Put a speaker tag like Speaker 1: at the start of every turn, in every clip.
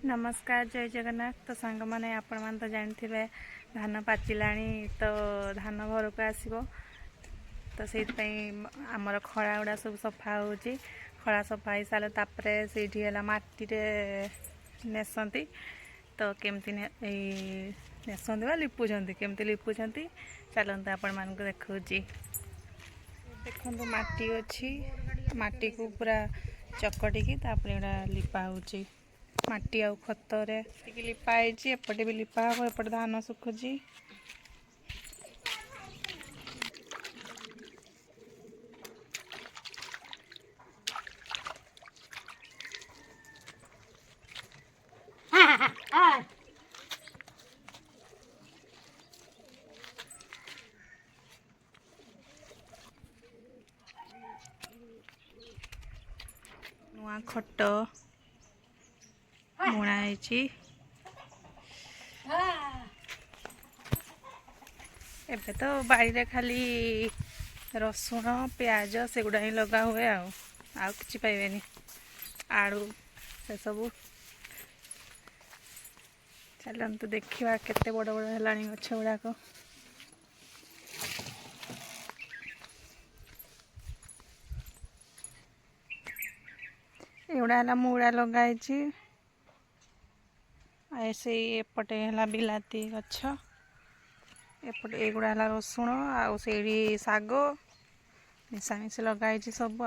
Speaker 1: नमस्कार जय जगन्नाथ। तो सांग मैंने आपण मान तो जानते धान पाचिलाणी तो धान घर को आसो तो से आमर खड़ा गुड़ा सब सफा हो खड़ा सफा हो सारे तापरे से माटी नेसती तो केमती नेसती वा लिपुंट केमती लिपुंट चलते आपण मान देखा देखो माटी अच्छी माटी को पूरा चकटिकी लिपा हो माटी आउ खतरे लिपाई एपटे भी लिपा हम एपटे धान सुखुची नुआ खट बुणाई एबे तो बाड़ी रे खाली रसुण प्याज से गुड़ा ही लगा हुए आउ किछि पाइबेनी आलू से सब चलते देखा केते बड़ बड़ है गछ गुड़ाक एगुड़ा है मुड़ा लगाई से एपटे है बिलाती गछ एपटे एगुड़ा है रसुण आउ से शाग मिशामिशी लगाई सब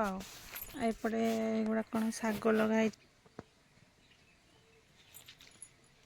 Speaker 1: एपटे एगुड़ा कौन शाग लगाई